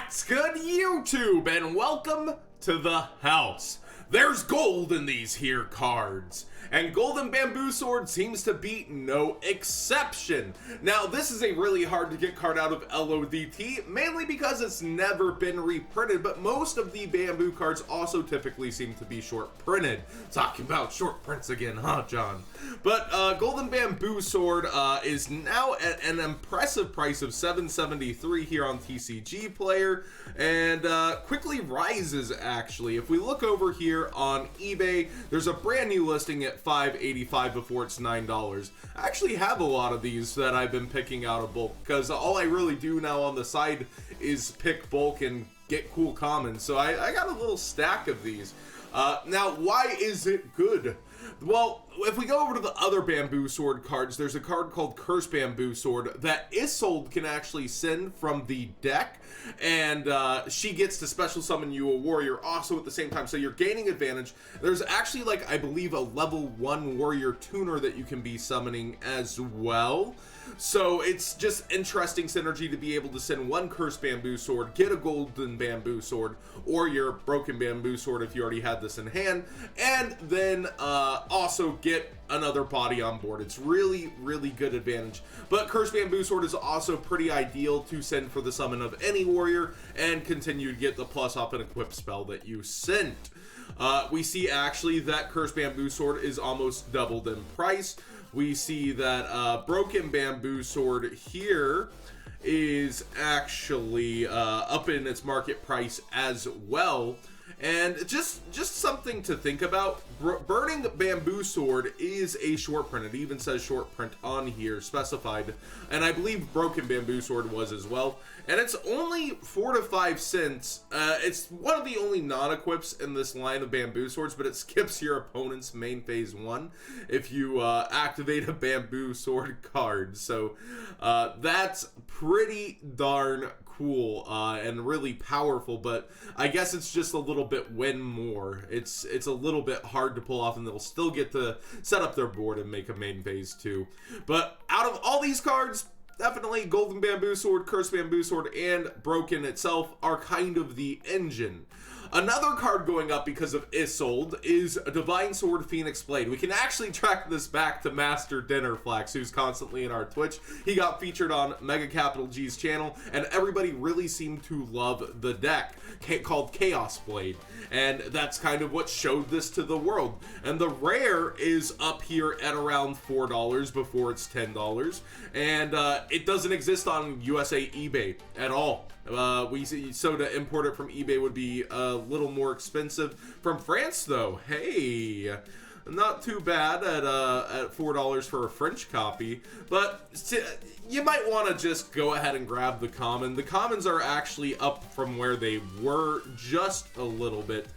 What's good, YouTube, and welcome to the house. There's gold in these here cards, and Golden Bamboo Sword seems to be no exception. Now, this is a really hard to get card out of LODT, mainly because it's never been reprinted, but most of the bamboo cards also typically seem to be short printed. Talking about short prints again, huh, John? But Golden Bamboo Sword is now at an impressive price of $7.73 here on TCG Player, and quickly rises, actually. If we look over here on eBay, there's a brand new listing at $5.85 before it's $9. I actually have a lot of these that I've been picking out of bulk, because all I really do now on the side is pick bulk and get cool commons, so I got a little stack of these. Now, why is it good? Well, if we go over to the other Bamboo Sword cards, there's a card called Cursed Bamboo Sword that Isolde can actually send from the deck, and she gets to special summon you a warrior also at the same time, so you're gaining advantage. There's actually, like, I believe a level 1 warrior tuner that you can be summoning as well. So it's just interesting synergy to be able to send one Cursed Bamboo Sword, get a Golden Bamboo Sword, or your Broken Bamboo Sword if you already had this in hand, and then also get another body on board. It's really, really good advantage. But Cursed Bamboo Sword is also pretty ideal to send for the summon of any warrior and continue to get the plus off an equip spell that you sent. We see actually that Cursed Bamboo Sword is almost doubled in price. We see that Broken Bamboo Sword here is actually up in its market price as well. And just something to think about, Burning Bamboo Sword is a short print. It even says short print on here specified, and I believe Broken Bamboo Sword was as well. And it's only 4 to 5 cents. It's one of the only non-equips in this line of Bamboo Swords, but it skips your opponent's main phase 1 if you activate a Bamboo Sword card. So that's pretty darn cool and really powerful, but I guess it's just a little bit win more. It's a little bit hard to pull off, and they'll still get to set up their board and make a main phase 2. But out of all these cards, definitely Golden Bamboo Sword, Cursed Bamboo Sword, and Broken itself are kind of the engine. Another card going up because of Isolde is a Divine Sword Phoenix Blade. We can actually track this back to Master Dinnerflax, who's constantly in our Twitch. He got featured on Mega Capital G's channel, and everybody really seemed to love the deck called Chaos Blade. And that's kind of what showed this to the world. And the rare is up here at around $4 before it's $10. And it doesn't exist on USA eBay at all. So to import it from eBay would be a little more expensive. From France, though, hey, not too bad at $4 for a French copy. But you might want to just go ahead and grab the common. The commons are actually up from where they were just a little bit.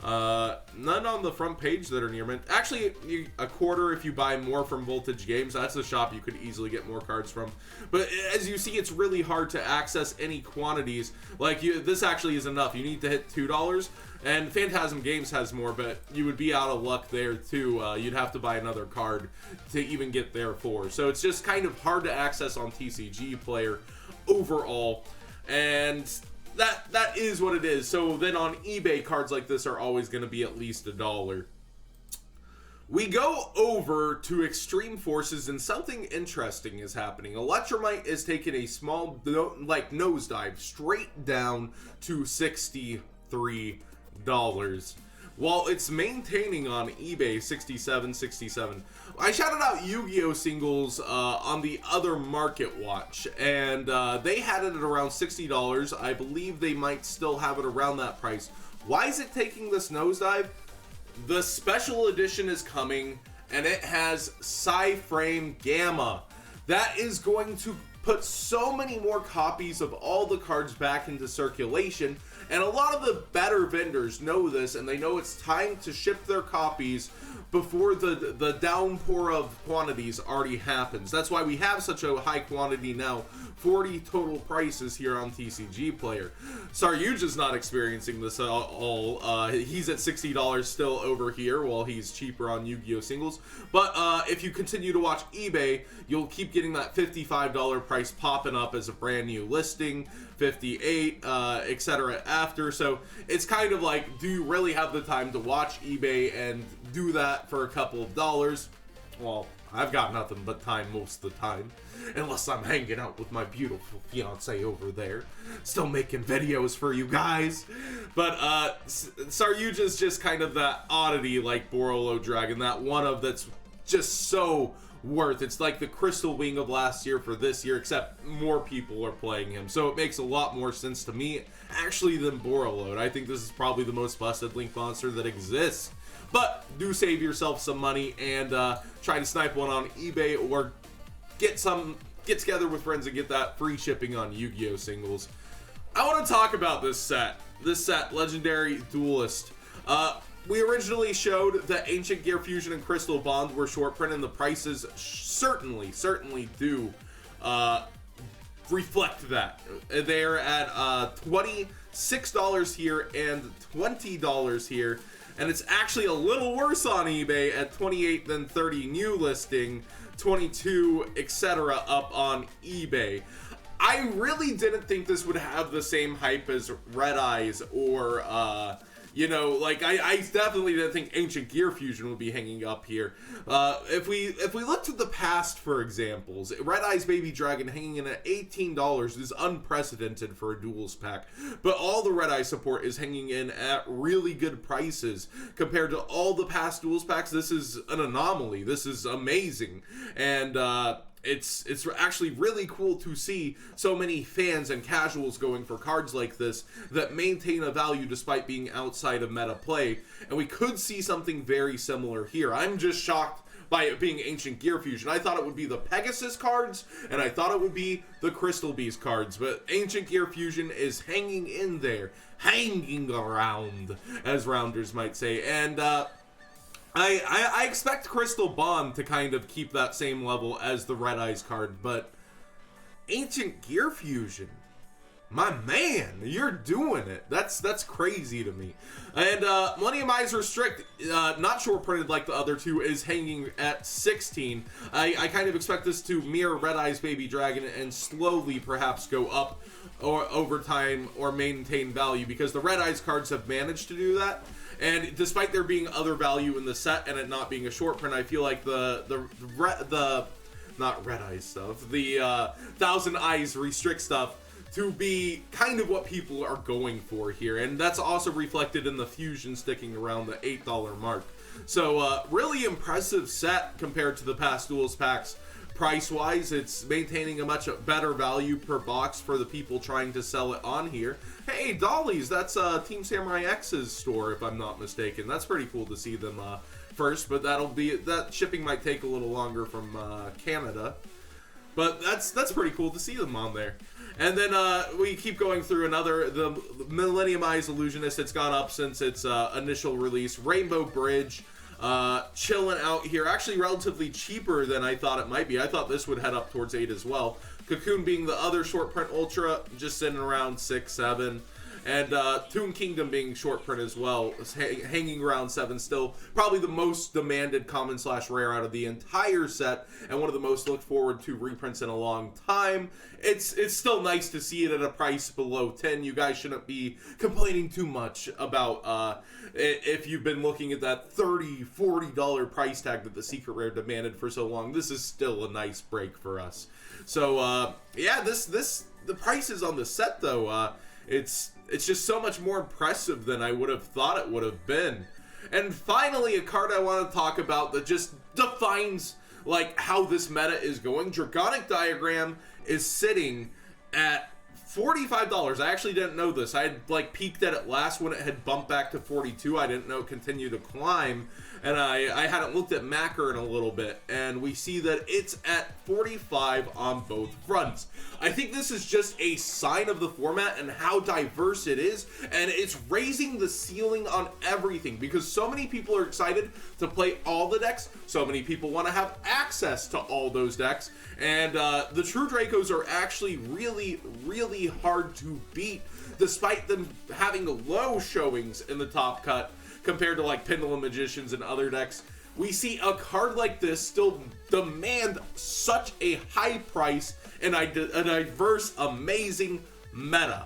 None on the front page that are near mint. Actually, a quarter if you buy more from Voltage Games. That's a shop you could easily get more cards from. But as you see, it's really hard to access any quantities. Like, this actually is enough. You need to hit $2. And Phantasm Games has more, but you would be out of luck there too. You'd have to buy another card to even get there for. So it's just kind of hard to access on TCG Player overall. And that is what it is. So then on eBay, cards like this are always going to be at least $1. We go over to Extreme Forces, and something interesting is happening. Electrumite is taking a small, like, nosedive straight down to $63, while it's maintaining on eBay $67. I shouted out Yu-Gi-Oh! Singles on the other Market Watch, and they had it at around $60. I believe they might still have it around that price. Why is it taking this nosedive? The special edition is coming, and it has Psy-Frame Gamma. That is going to put so many more copies of all the cards back into circulation, and a lot of the better vendors know this, and they know it's time to ship their copies before the downpour of quantities already happens. That's why we have such a high quantity now. 40 total prices here on TCG Player. Saryuja's not experiencing this at all. He's at $60 still over here, while he's cheaper on Yu-Gi-Oh! Singles. But if you continue to watch eBay, you'll keep getting that $55 price popping up as a brand new listing, 58, etc. after. So it's kind of like, do you really have the time to watch eBay and do that for a couple of dollars? Well, I've got nothing but time most of the time, unless I'm hanging out with my beautiful fiance over there, still making videos for you guys. But Saryuja's just kind of that oddity like Borolo Dragon, that one of that's just so worth. It's like the Crystal Wing of last year for this year, except more people are playing him, so it makes a lot more sense to me actually than Borolo. I think this is probably the most busted Link monster that exists. But do save yourself some money and try to snipe one on eBay, or get together with friends and get that free shipping on Yu-Gi-Oh! Singles. I want to talk about this set. This set, Legendary Duelist. We originally showed that Ancient Gear Fusion and Crystal Bond were short print, and the prices certainly do reflect that. They're at $26 here and $20 here. And it's actually a little worse on eBay at 28 than 30 new listing, 22, etc. up on eBay. I really didn't think this would have the same hype as Red Eyes or, you know, like I definitely didn't think Ancient Gear Fusion would be hanging up here. If we look to the past for examples, Red Eyes Baby Dragon hanging in at $18 is unprecedented for a duels pack. But all the Red Eye support is hanging in at really good prices compared to all the past duels packs. This is an anomaly. This is amazing, and it's actually really cool to see so many fans and casuals going for cards like this that maintain a value despite being outside of meta play, and we could see something very similar here. I'm just shocked by it being Ancient Gear Fusion. I thought it would be the Pegasus cards, and I thought it would be the Crystal Beast cards, but Ancient Gear Fusion is hanging in there, hanging around, as rounders might say, and I expect Crystal Bond to kind of keep that same level as the Red Eyes card, but Ancient Gear Fusion, my man, you're doing it. That's crazy to me. And Millennium Eyes Restrict, not short printed like the other two, is hanging at 16. I kind of expect this to mirror Red Eyes Baby Dragon and slowly perhaps go up or over time or maintain value, because the Red Eyes cards have managed to do that. And despite there being other value in the set and it not being a short print, I feel like the not Red Eyes stuff, the Thousand Eyes Restrict stuff to be kind of what people are going for here. And that's also reflected in the Fusion sticking around the $8 mark. So really impressive set compared to the past duels packs. Price-wise, it's maintaining a much better value per box for the people trying to sell it on here. Hey, Dollies, that's Team Samurai X's store, if I'm not mistaken. That's pretty cool to see them first, but that shipping might take a little longer from Canada. But that's pretty cool to see them on there. And then we keep going through the Millennium Eyes Illusionist. It's gone up since its initial release. Rainbow Bridge. Chilling out here, actually relatively cheaper than I thought it might be. I thought this would head up towards 8 as well. Cocoon being the other short print ultra, just sitting around 6, 7. And Toon Kingdom being short print as well, hanging around 7 still. Probably the most demanded common / rare out of the entire set, and one of the most looked forward to reprints in a long time. It's still nice to see it at a price below 10. You guys shouldn't be complaining too much about if you've been looking at that $30, $40 price tag that the Secret Rare demanded for so long. This is still a nice break for us. So yeah, the prices on the set though, it's just so much more impressive than I would have thought it would have been. And finally, a card I want to talk about that just defines like how this meta is going. Dragonic Diagram is sitting at $45. I actually didn't know this. I had like peeked at it last when it had bumped back to 42. I didn't know it continued to climb, and I hadn't looked at Macker in a little bit, and we see that it's at 45 on both fronts. I think this is just a sign of the format and how diverse it is, and it's raising the ceiling on everything because so many people are excited to play all the decks. So many people want to have access to all those decks, and the True Dracos are actually really, really hard to beat, despite them having low showings in the top cut compared to like Pendulum Magicians and other decks. We see a card like this still demand such a high price and a diverse, amazing meta.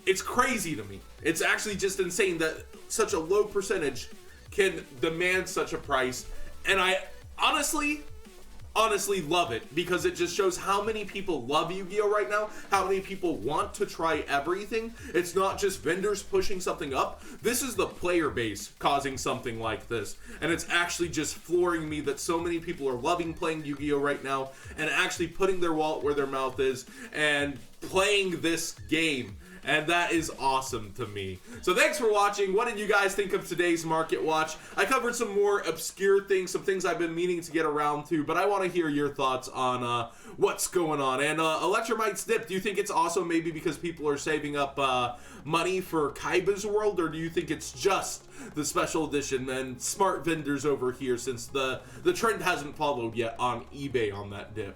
It's crazy to me. It's actually just insane that such a low percentage can demand such a price, and I honestly love it because it just shows how many people love Yu-Gi-Oh right now, how many people want to try everything. It's not just vendors pushing something up. This is the player base causing something like this, and it's actually just flooring me that so many people are loving playing Yu-Gi-Oh right now and actually putting their wallet where their mouth is and playing this game. And that is awesome to me. So thanks for watching. What did you guys think of today's Market Watch? I covered some more obscure things, some things I've been meaning to get around to, but I want to hear your thoughts on what's going on. And Electrumite's dip, do you think it's also maybe because people are saving up money for Kaiba's World, or do you think it's just the special edition and smart vendors over here since the trend hasn't followed yet on eBay on that dip?